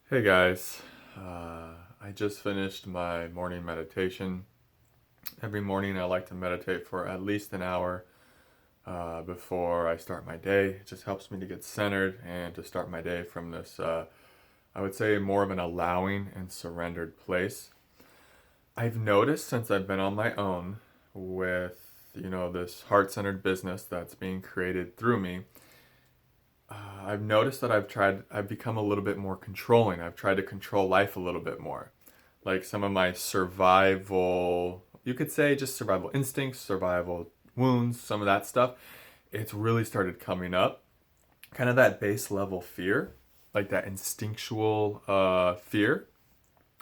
Hey guys, I just finished my morning meditation. Every morning I like to meditate for at least an hour before I start my day. It just helps me to get centered and to start my day from this, I would say, more of an allowing and surrendered place. I've noticed since I've been on my own with, this heart-centered business that's being created through me. I've noticed that I've become a little bit more controlling. I've tried to control life a little bit more. Like some of my survival, you could say just survival instincts, survival wounds, some of that stuff, it's really started coming up. Kind of that base level fear, like that instinctual fear.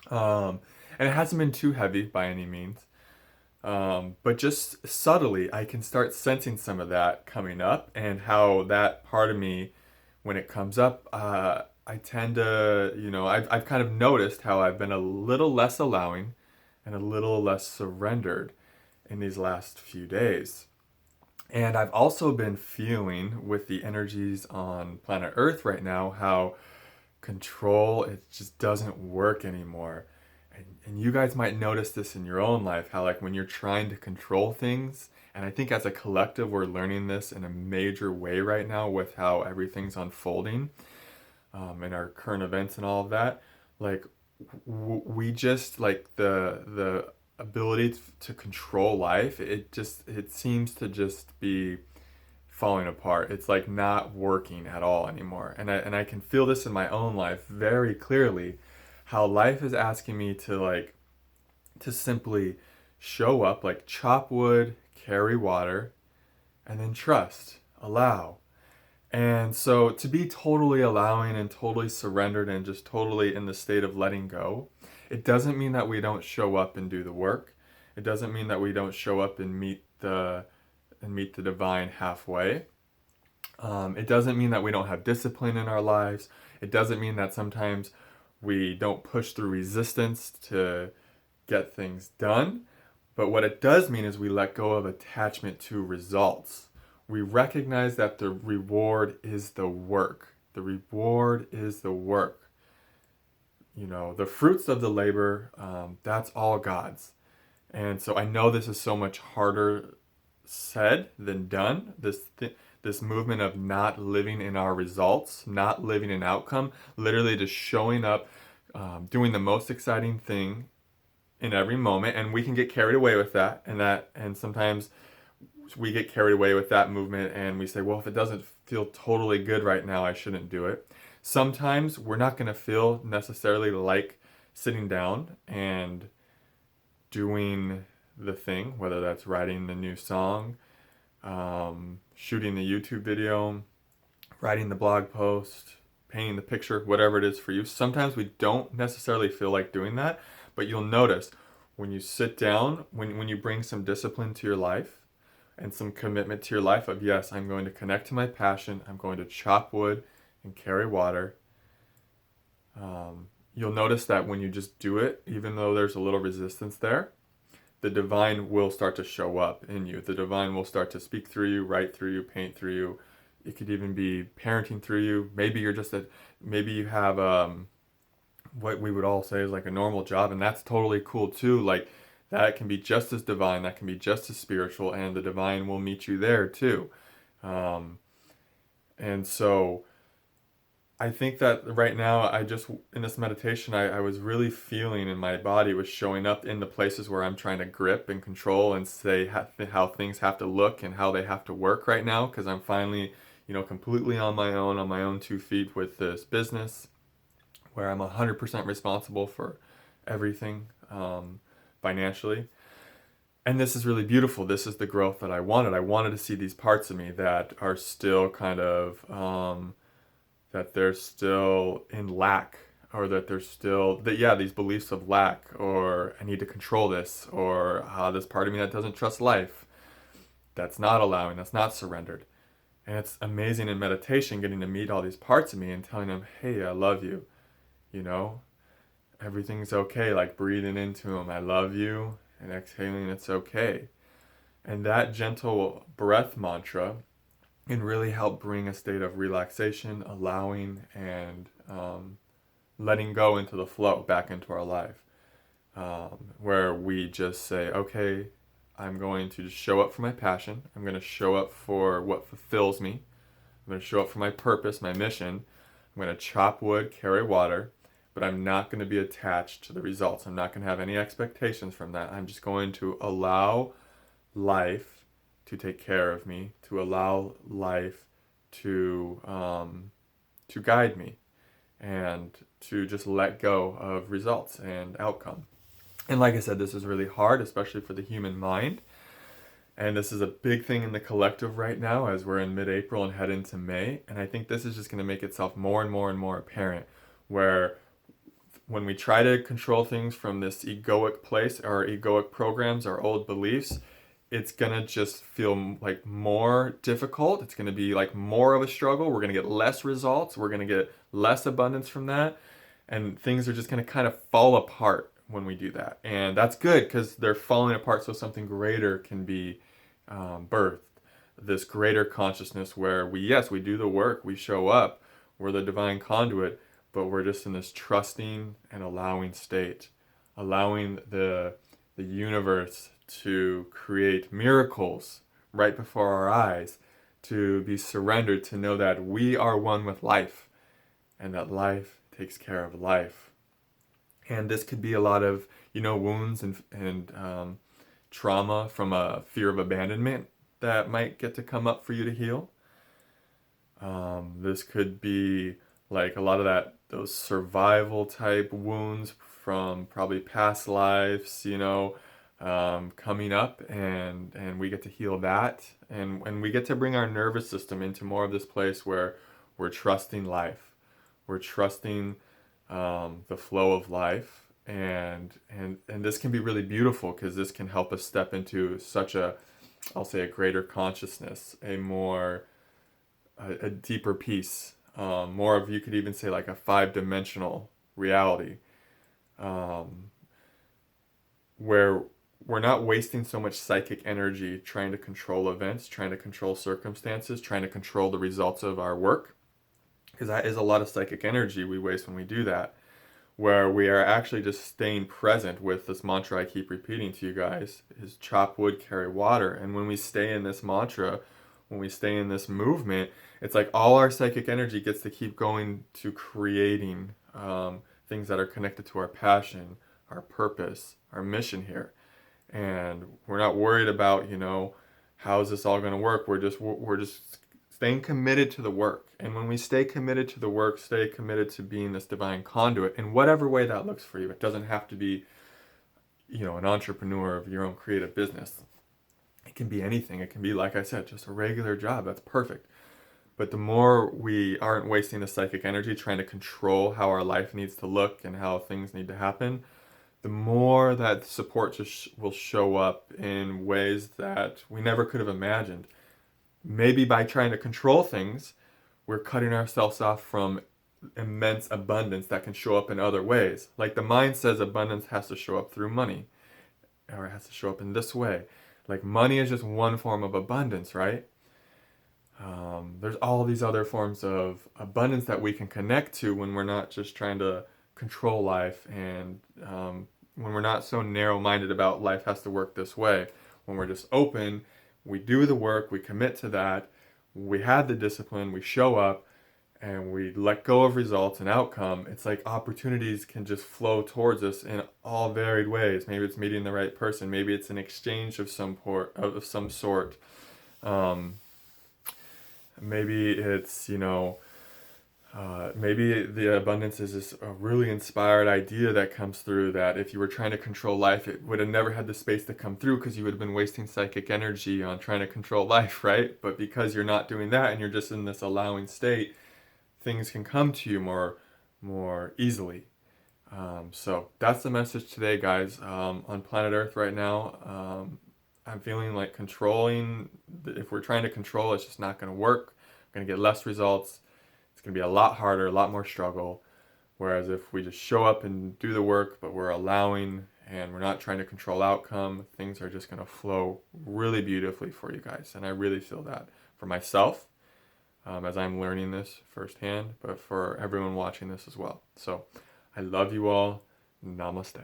And it hasn't been too heavy by any means. But just subtly, I can start sensing some of that coming up, and how that part of me, when it comes up, I tend to, I've kind of noticed how I've been a little less allowing and a little less surrendered in these last few days. And I've also been feeling with the energies on planet Earth right now how control, it just doesn't work anymore. And you guys might notice this in your own life, how like when you're trying to control things, and I think as a collective we're learning this in a major way right now with how everything's unfolding, in our current events and all of that. Like we just like the ability to control life, it seems to just be falling apart. It's like not working at all anymore. And I can feel this in my own life very clearly, how life is asking me to simply show up, like chop wood, carry water, and then trust, allow. And so to be totally allowing and totally surrendered and just totally in the state of letting go, it doesn't mean that we don't show up and do the work. It doesn't mean that we don't show up and meet the divine halfway. It doesn't mean that we don't have discipline in our lives. It doesn't mean that sometimes we don't push through resistance to get things done. But what it does mean is we let go of attachment to results. We recognize that the reward is the work. The reward is the work. The fruits of the labor, that's all God's. And so I know this is so much harder said than done. This movement of not living in our results, not living in outcome, literally just showing up, doing the most exciting thing in every moment, and we can get carried away with that, and sometimes we get carried away with that movement, and we say, well, if it doesn't feel totally good right now, I shouldn't do it. Sometimes we're not going to feel necessarily like sitting down and doing the thing, whether that's writing the new song, shooting the YouTube video, writing the blog post, painting the picture, whatever it is for you. Sometimes we don't necessarily feel like doing that, but you'll notice when you sit down, when you bring some discipline to your life and some commitment to your life of, yes, I'm going to connect to my passion, I'm going to chop wood and carry water. You'll notice that when you just do it, even though there's a little resistance there, the divine will start to show up in you. The divine will start to speak through you, write through you, paint through you. It could even be parenting through you. Maybe you have what we would all say is like a normal job, and that's totally cool too. Like that can be just as divine, that can be just as spiritual, and the divine will meet you there too. Um, and so I think that right now, in this meditation, I was really feeling in my body was showing up in the places where I'm trying to grip and control and say how things have to look and how they have to work right now, because I'm finally, completely on my own 2 feet with this business where I'm 100% responsible for everything, financially. And this is really beautiful. This is the growth that I wanted. I wanted to see these parts of me that are still kind of, that they're still in lack, or that they're still that, yeah, these beliefs of lack, or I need to control this, or this part of me that doesn't trust life, that's not allowing, that's not surrendered. And it's amazing in meditation getting to meet all these parts of me and telling them, hey, I love you, you know everything's okay, like breathing into them, I love you, and exhaling, it's okay. And that gentle breath mantra can really help bring a state of relaxation, allowing, and letting go into the flow back into our life, where we just say, okay, I'm going to just show up for my passion. I'm going to show up for what fulfills me. I'm going to show up for my purpose, my mission. I'm going to chop wood, carry water, but I'm not going to be attached to the results. I'm not going to have any expectations from that. I'm just going to allow life to take care of me, to allow life to guide me, and to just let go of results and outcome. And like I said, this is really hard, especially for the human mind. And this is a big thing in the collective right now as we're in mid-April and head into May. And I think this is just going to make itself more and more and more apparent, where when we try to control things from this egoic place, our egoic programs, our old beliefs, it's going to just feel like more difficult. It's going to be like more of a struggle. We're going to get less results. We're going to get less abundance from that. And things are just going to kind of fall apart when we do that. And that's good because they're falling apart so something greater can be birthed. This greater consciousness where yes, we do the work, we show up, we're the divine conduit, but we're just in this trusting and allowing state, allowing the universe to create miracles right before our eyes, to be surrendered, to know that we are one with life and that life takes care of life. And this could be a lot of, wounds and trauma from a fear of abandonment that might get to come up for you to heal. This could be like a lot of those survival type wounds from probably past lives, coming up, and we get to heal that. And we get to bring our nervous system into more of this place where we're trusting life. We're trusting the flow of life, and this can be really beautiful because this can help us step into such I'll say a greater consciousness, a deeper peace, more of, you could even say, like a 5-dimensional reality, where we're not wasting so much psychic energy trying to control events, trying to control circumstances, trying to control the results of our work, because that is a lot of psychic energy we waste when we do that, where we are actually just staying present with this mantra I keep repeating to you guys, is chop wood, carry water. And when we stay in this mantra, when we stay in this movement, it's like all our psychic energy gets to keep going to creating things that are connected to our passion, our purpose, our mission here. And we're not worried about, how is this all going to work? We're just staying committed to the work. And when we stay committed to the work, stay committed to being this divine conduit in whatever way that looks for you. It doesn't have to be, an entrepreneur of your own creative business. It can be anything. It can be, like I said, just a regular job. That's perfect. But the more we aren't wasting the psychic energy trying to control how our life needs to look and how things need to happen, the more that support just will show up in ways that we never could have imagined. Maybe by trying to control things, we're cutting ourselves off from immense abundance that can show up in other ways. Like the mind says abundance has to show up through money, or it has to show up in this way. Like money is just one form of abundance, right? There's all these other forms of abundance that we can connect to when we're not just trying to control life, and when we're not so narrow-minded about life has to work this way. When we're just open, we do the work, we commit to that, we have the discipline, we show up, and we let go of results and outcome. It's like opportunities can just flow towards us in all varied ways. Maybe it's meeting the right person. Maybe it's an exchange of some sort. Maybe it's, maybe the abundance is this a really inspired idea that comes through that if you were trying to control life, it would have never had the space to come through because you would have been wasting psychic energy on trying to control life, right? But because you're not doing that and you're just in this allowing state, things can come to you more easily. So that's the message today, guys. On planet Earth right now, I'm feeling like if we're trying to control, it's just not going to work. We're going to get less results. It's going to be a lot harder, a lot more struggle. Whereas if we just show up and do the work, but we're allowing and we're not trying to control outcome, things are just going to flow really beautifully for you guys. And I really feel that for myself. as I'm learning this firsthand, but for everyone watching this as well. So I love you all. Namaste.